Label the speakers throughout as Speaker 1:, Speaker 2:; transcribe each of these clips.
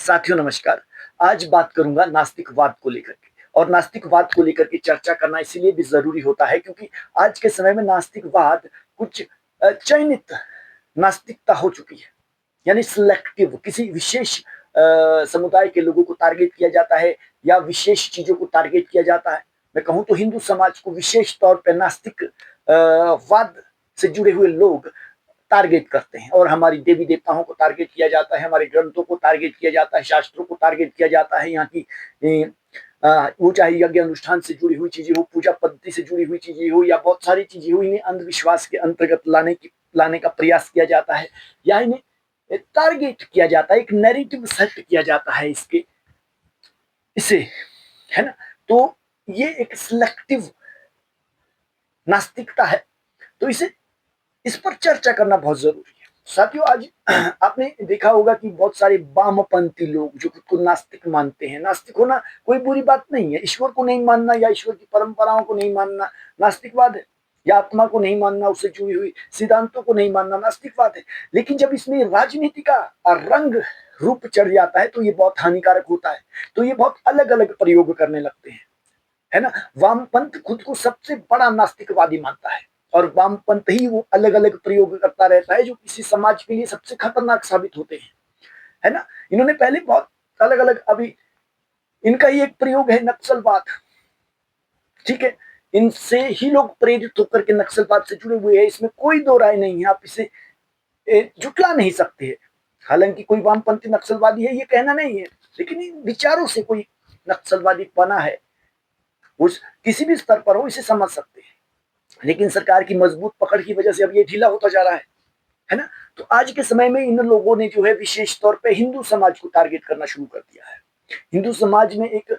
Speaker 1: साथियों नमस्कार। आज बात करूंगा नास्तिकवाद को लेकर के। और नास्तिकवाद को लेकर के चर्चा करना इसीलिए भी जरूरी होता है क्योंकि आज के समय में नास्तिकवाद कुछ चयनित नास्तिकता हो चुकी है। यानी सिलेक्टिव किसी विशेष समुदाय के लोगों को टारगेट किया जाता है या विशेष चीजों को टारगेट किया जाता है। मैं कहूं तो हिंदू समाज को विशेष तौर पर नास्तिक वाद से जुड़े हुए लोग टारगेट करते हैं और हमारी देवी देवताओं को टारगेट किया जाता है, हमारे ग्रंथों को टारगेट किया जाता है, शास्त्रों को टारगेट किया जाता है। यहाँ की वो चाहे यज्ञ अनुष्ठान से जुड़ी हुई चीजें हो, पूजा पद्धति से जुड़ी हुई चीजें हो या बहुत सारी चीजें हो, इन्हें अंधविश्वास के अंतर्गत लाने का प्रयास किया जाता है या इन्हें टारगेट किया जाता है, एक नैरेटिव सेट किया जाता है इसे, है ना। तो ये एक सिलेक्टिव नास्तिकता है। तो इस पर चर्चा करना बहुत जरूरी है साथियों। आज आपने देखा होगा कि बहुत सारे वामपंथी लोग जो खुद को नास्तिक मानते हैं, नास्तिक होना कोई बुरी बात नहीं है, ईश्वर को नहीं मानना या ईश्वर की परंपराओं को नहीं मानना नास्तिकवाद है, या आत्मा को नहीं मानना, उससे जुड़ी हुई सिद्धांतों को नहीं मानना नास्तिकवाद है। लेकिन जब इसमें राजनीति का रंग रूप चढ़ जाता है तो ये बहुत हानिकारक होता है। तो ये बहुत अलग अलग प्रयोग करने लगते हैं, है ना। वामपंथ खुद को सबसे बड़ा नास्तिकवादी मानता है और वामपंथ ही वो अलग अलग प्रयोग करता रहता है जो किसी समाज के लिए सबसे खतरनाक साबित होते हैं, है ना। इन्होंने पहले बहुत अलग अलग, अभी इनका ही एक प्रयोग है नक्सलवाद, ठीक है। इनसे ही लोग प्रेरित होकर के नक्सलवाद से जुड़े हुए हैं, इसमें कोई दो राय नहीं है, आप इसे जुटला नहीं सकते हैं। हालांकि कोई वामपंथी नक्सलवादी है ये कहना नहीं है, लेकिन इन विचारों से कोई नक्सलवादी बना है, उस किसी भी स्तर पर हो, इसे समझ सकते हैं। लेकिन सरकार की मजबूत पकड़ की वजह से अब ये ढीला होता जा रहा है ना। तो आज के समय में इन लोगों ने जो है विशेष तौर पे हिंदू समाज को टारगेट करना शुरू कर दिया है। हिंदू समाज में एक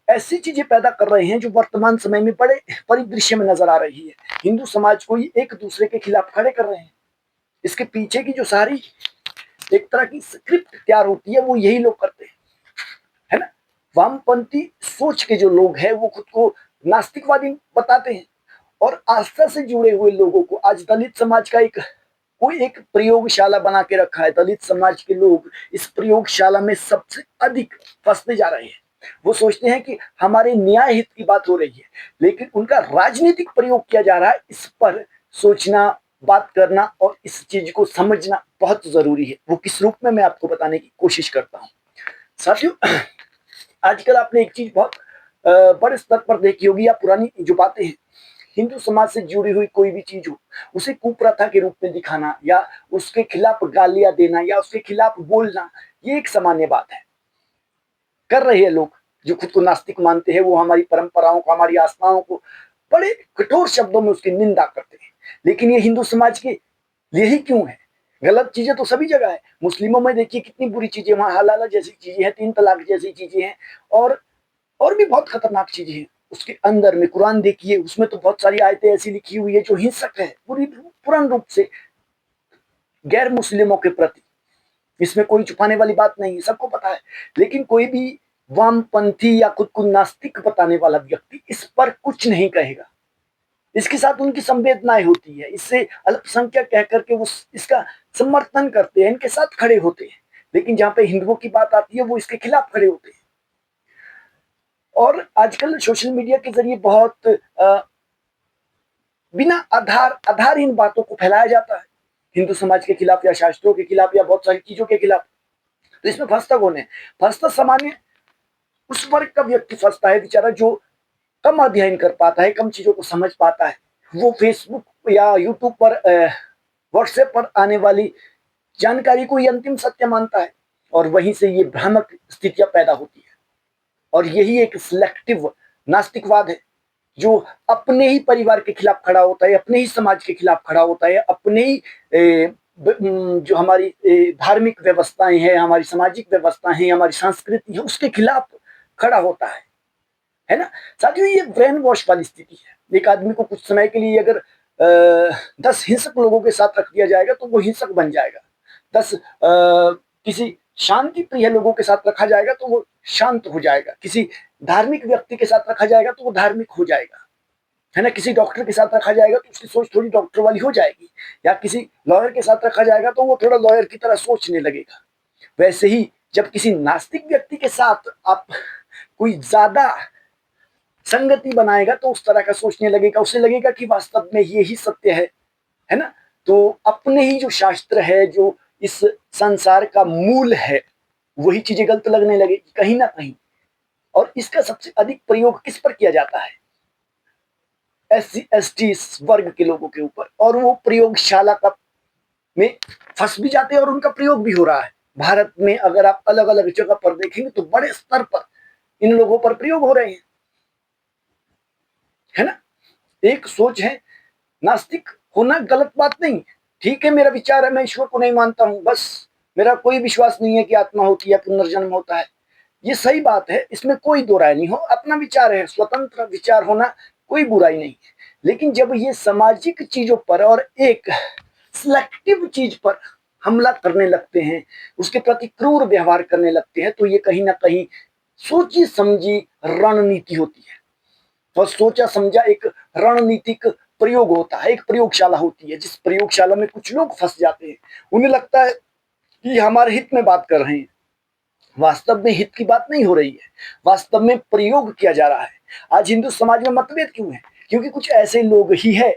Speaker 1: ऐसी चीजें पैदा कर रहे हैं जो वर्तमान समय में बड़े परिदृश्य में नजर आ रही है। हिंदू समाज को एक दूसरे के खिलाफ खड़े कर रहे हैं। इसके पीछे की जो सारी एक तरह की स्क्रिप्ट तैयार होती है वो यही लोग करते हैं, है ना। वामपंथी सोच के जो लोग हैं वो खुद को नास्तिकवादी बताते हैं और आस्था से जुड़े हुए लोगों को आज दलित समाज का कोई एक प्रयोगशाला बना के रखा है। दलित समाज के लोग इस प्रयोगशाला में सबसे अधिक फंसते जा रहे हैं। वो सोचते हैं कि हमारे न्याय हित की बात हो रही है, लेकिन उनका राजनीतिक प्रयोग किया जा रहा है। इस पर सोचना, बात करना और इस चीज को समझना बहुत जरूरी है। वो किस रूप में मैं आपको बताने की कोशिश करता हूँ साथियों। आजकल आपने एक चीज बहुत बड़े स्तर पर देखी होगी, या पुरानी जो बातें हैं, हिंदू समाज से जुड़ी हुई कोई भी चीज हो उसे कुप्रथा के रूप में दिखाना या उसके खिलाफ गालियां देना या उसके खिलाफ बोलना, ये एक सामान्य बात है। कर रहे हैं लोग जो खुद को नास्तिक मानते हैं, वो हमारी परंपराओं को, हमारी आस्थाओं को बड़े कठोर शब्दों में उसकी निंदा करते हैं। लेकिन ये हिंदू समाज के लिए ही क्यों है? गलत चीजें तो सभी जगह है। मुस्लिमों में देखिए कितनी बुरी चीजें, वहां हलाला जैसी चीजें हैं, 3 तलाक जैसी चीजें हैं और भी बहुत खतरनाक चीजें हैं। उसके अंदर में कुरान देखिए, उसमें तो बहुत सारी आयतें ऐसी लिखी हुई है जो हिंसक है, पूर्ण रूप से गैर मुस्लिमों के प्रति। इसमें कोई छुपाने वाली बात नहीं है, सबको पता है। लेकिन कोई भी वामपंथी या खुद को नास्तिक बताने वाला व्यक्ति इस पर कुछ नहीं कहेगा। इसके साथ उनकी संवेदनाएं होती है, इससे अल्पसंख्यक कह करके वो इसका समर्थन करते हैं, इनके साथ खड़े होते हैं। लेकिन जहां पे हिंदुओं की बात आती है वो इसके खिलाफ खड़े होते हैं। और आजकल सोशल मीडिया के जरिए बहुत बिना आधारहीन बातों को फैलाया जाता है, हिंदू समाज के खिलाफ या शास्त्रों के खिलाफ या बहुत सारी चीजों के खिलाफ। तो इसमें फंसता कौन है? फंसता सामान्य उस वर्ग का व्यक्ति फंसता है बेचारा, जो कम अध्ययन कर पाता है, कम चीजों को समझ पाता है। वो फेसबुक या यूट्यूब पर, व्हाट्सएप पर आने वाली जानकारी को ही अंतिम सत्य मानता है और वहीं से ये भ्रामक स्थितियां पैदा होती है। और यही एक सिलेक्टिव नास्तिकवाद है जो अपने ही परिवार के खिलाफ खड़ा होता है, अपने ही समाज के खिलाफ खड़ा होता है, अपने ही जो हमारी धार्मिक व्यवस्थाएं हैं, हमारी सामाजिक व्यवस्थाएं हैं, हमारी संस्कृति है, उसके खिलाफ खड़ा होता है ना। साथियों, ये ब्रेन वॉश वाली स्थिति है। एक आदमी को कुछ समय के लिए अगर 10 हिंसक लोगों के साथ रख दिया जाएगा तो वो हिंसक बन जाएगा। 10 किसी शांति प्रिय लोगों के साथ रखा जाएगा तो वो शांत हो जाएगा। किसी धार्मिक व्यक्ति के साथ रखा जाएगा तो वो धार्मिक हो जाएगा, है ना। किसी डॉक्टर के साथ रखा जाएगा तो उसकी सोच थोड़ी डॉक्टर वाली हो जाएगी, या किसी लॉयर के साथ रखा जाएगा तो वो थोड़ा लॉयर की तरह सोचने लगेगा। वैसे ही जब किसी नास्तिक व्यक्ति के साथ आप कोई ज्यादा संगति बनाएगा तो उस तरह का सोचने लगेगा, उसे लगेगा कि वास्तव में यही सत्य है ना। तो अपने ही जो शास्त्र है, जो इस संसार का मूल है, वही चीजें गलत लगने लगेगी कहीं ना कहीं। और इसका सबसे अधिक प्रयोग किस पर किया जाता है? SC ST वर्ग के लोगों के ऊपर, और वो प्रयोगशाला का में फंस भी जाते हैं और उनका प्रयोग भी हो रहा है। भारत में अगर आप अलग अलग जगह पर देखेंगे तो बड़े स्तर पर इन लोगों पर प्रयोग हो रहे हैं, है ना। एक सोच है, नास्तिक होना गलत बात नहीं, ठीक है, मेरा विचार है, मैं ईश्वर को नहीं मानता हूं, बस मेरा कोई विश्वास नहीं है कि आत्मा होती है, पुनर्जन्म होता है, ये सही बात है, इसमें कोई दो राय नहीं हो, अपना विचार है, स्वतंत्र विचार होना कोई बुराई नहीं। लेकिन जब ये सामाजिक चीजों पर और एक सिलेक्टिव चीज पर हमला करने लगते हैं, उसके प्रति क्रूर व्यवहार करने लगते हैं, तो ये कहीं ना कहीं सोची समझी रणनीति होती है। और सोचा समझा एक रणनीतिक प्रयोग होता है, एक प्रयोगशाला होती है, जिस प्रयोगशाला में कुछ लोग फंस जाते हैं। उन्हें लगता है कि हमारे हित में बात कर रहे हैं, वास्तव में हित की बात नहीं हो रही है, वास्तव में प्रयोग किया जा रहा है। आज हिंदू समाज में मतभेद क्यों है? क्योंकि कुछ ऐसे लोग ही है।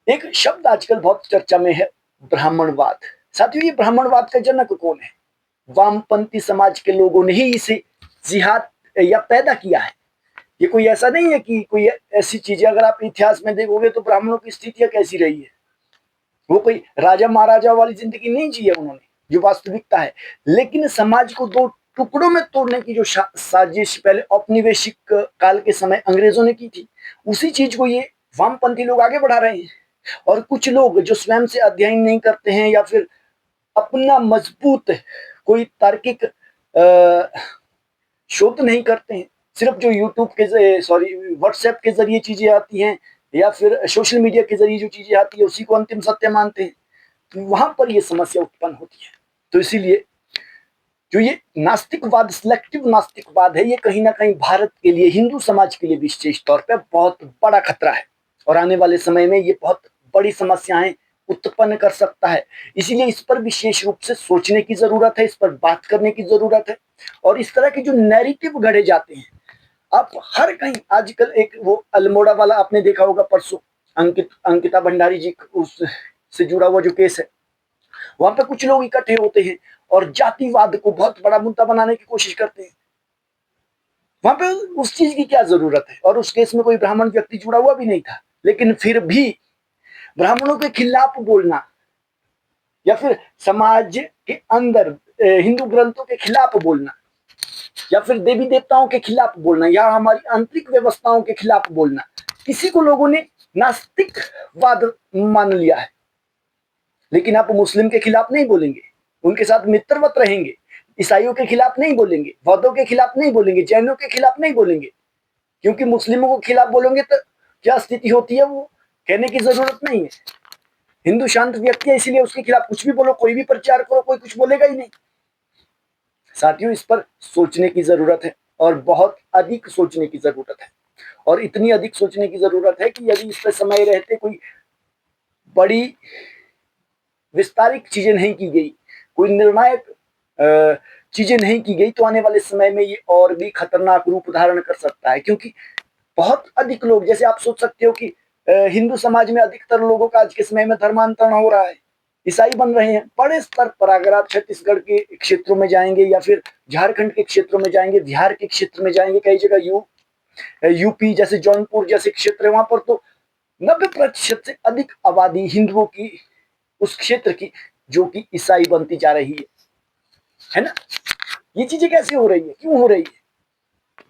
Speaker 1: एक शब्द आजकल बहुत चर्चा में है, ब्राह्मणवाद। साथियों, ये ब्राह्मणवाद का जनक कौन है? वामपंथी समाज के लोगों ने ही इसे जिहाद या पैदा किया है। ये कोई ऐसा नहीं है कि कोई ऐसी चीज है, अगर आप इतिहास में देखोगे तो ब्राह्मणों की स्थितियां कैसी रही है। वो कोई राजा महाराजा वाली जिंदगी नहीं जी है उन्होंने, जो वास्तविकता है। लेकिन समाज को दो टुकड़ों में तोड़ने की जो साजिश पहले औपनिवेशिक काल के समय अंग्रेजों ने की थी, उसी चीज को ये वामपंथी लोग आगे बढ़ा रहे हैं। और कुछ लोग जो स्वयं से अध्ययन नहीं करते हैं या फिर अपना मजबूत कोई तार्किक शोध नहीं करते हैं, सिर्फ जो यूट्यूब के व्हाट्सएप के जरिए चीजें आती हैं या फिर सोशल मीडिया के जरिए जो चीजें आती है उसी को अंतिम सत्य मानते हैं, तो वहां पर ये समस्या उत्पन्न होती है। तो इसीलिए जो ये नास्तिकवाद, सिलेक्टिव नास्तिकवाद है, ये कहीं ना कहीं भारत के लिए, हिंदू समाज के लिए विशेष तौर पर बहुत बड़ा खतरा है। और आने वाले समय में ये बहुत बड़ी समस्याएं उत्पन्न कर सकता है। इसीलिए इस पर विशेष रूप से सोचने की जरूरत है, इस पर बात करने की जरूरत है। और इस तरह के जो नैरेटिव गढ़े जाते हैं, आप हर कहीं आजकल, एक वो अल्मोड़ा वाला आपने देखा होगा परसों, अंकिता भंडारी जी उस से जुड़ा हुआ जो केस है, वहां पे कुछ लोग इकट्ठे होते हैं और जातिवाद को बहुत बड़ा मुद्दा बनाने की कोशिश करते हैं। वहां पे उस चीज की क्या जरूरत है? और उस केस में कोई ब्राह्मण व्यक्ति जुड़ा हुआ भी नहीं था, लेकिन फिर भी ब्राह्मणों के खिलाफ बोलना या फिर समाज के अंदर हिंदू ग्रंथों के खिलाफ बोलना या फिर देवी देवताओं के खिलाफ बोलना या हमारी आंतरिक व्यवस्थाओं के खिलाफ बोलना, किसी को लोगों ने नास्तिकवाद मान लिया है। लेकिन आप मुस्लिम के खिलाफ नहीं बोलेंगे, उनके साथ मित्रवत रहेंगे, ईसाइयों के खिलाफ नहीं बोलेंगे, बौद्धों के खिलाफ नहीं बोलेंगे, जैनों के खिलाफ नहीं बोलेंगे, क्योंकि मुस्लिमों के खिलाफ बोलेंगे तो क्या स्थिति होती है वो कहने की जरूरत नहीं है। हिंदू शांत व्यक्ति है, इसीलिए उसके खिलाफ कुछ भी बोलो, कोई भी प्रचार करो, कोई कुछ बोलेगा ही नहीं। साथियों, इस पर सोचने की जरूरत है और बहुत अधिक सोचने की जरूरत है। और इतनी अधिक सोचने की जरूरत है कि यदि इस पर समय रहते कोई बड़ी विस्तारित चीजें नहीं की गई, कोई निर्णायक चीजें नहीं की गई, तो आने वाले समय में ये और भी खतरनाक रूप धारण कर सकता है। क्योंकि बहुत अधिक लोग, जैसे आप सोच सकते हो कि हिंदू समाज में अधिकतर लोगों का आज के समय में धर्मांतरण हो रहा है, ईसाई बन रहे हैं बड़े स्तर पर। अगर आप छत्तीसगढ़ के क्षेत्रों में जाएंगे या फिर झारखंड के क्षेत्रों में जाएंगे, बिहार के क्षेत्र में जाएंगे, कई जगह यूपी जैसे जौनपुर जैसे क्षेत्र है, वहां पर तो 90% से अधिक आबादी हिंदुओं की, उस क्षेत्र की, जो कि ईसाई बनती जा रही है ना। ये चीजें कैसे हो रही है, क्यों हो रही है?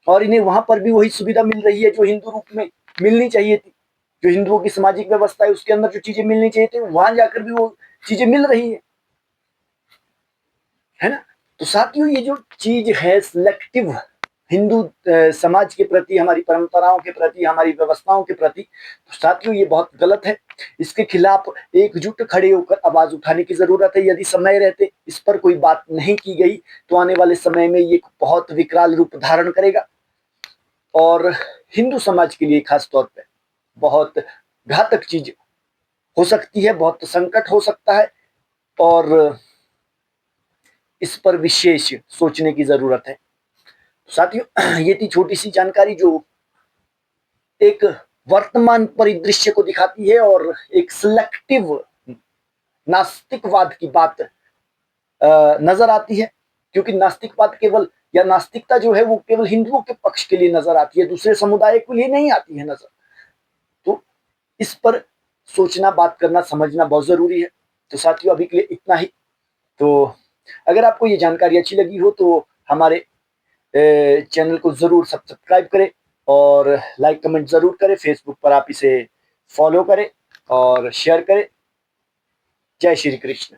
Speaker 1: और इन्हें वहां पर भी वही सुविधा मिल रही है जो हिंदू रूप में मिलनी चाहिए थी। जो हिंदुओं की सामाजिक व्यवस्था है उसके अंदर जो चीजें मिलनी चाहिए थी, वहां जाकर भी वो चीजें मिल रही है ना। तो साथियों, ये जो चीज है सिलेक्टिव हिंदू समाज के प्रति, हमारी परंपराओं के प्रति, हमारी व्यवस्थाओं के प्रति, तो साथियों ये बहुत गलत है। इसके खिलाफ एकजुट खड़े होकर आवाज उठाने की जरूरत है। यदि समय रहते इस पर कोई बात नहीं की गई तो आने वाले समय में ये बहुत विकराल रूप धारण करेगा और हिंदू समाज के लिए खास तौर पे बहुत घातक चीज हो सकती है, बहुत संकट हो सकता है। और इस पर विशेष सोचने की जरूरत है। साथियों, ये थी छोटी सी जानकारी जो एक वर्तमान परिदृश्य को दिखाती है और एक सिलेक्टिव नास्तिकवाद की बात नजर आती है, क्योंकि नास्तिकवाद केवल या नास्तिकता जो है वो केवल हिंदुओं के पक्ष के लिए नजर आती है, दूसरे समुदाय के लिए नहीं आती है नजर। तो इस पर सोचना, बात करना, समझना बहुत जरूरी है। तो साथियों, अभी के लिए इतना ही। तो अगर आपको ये जानकारी अच्छी लगी हो तो हमारे चैनल को जरूर सब्सक्राइब करें और लाइक कमेंट जरूर करें। फेसबुक पर आप इसे फॉलो करें और शेयर करें। जय श्री कृष्ण।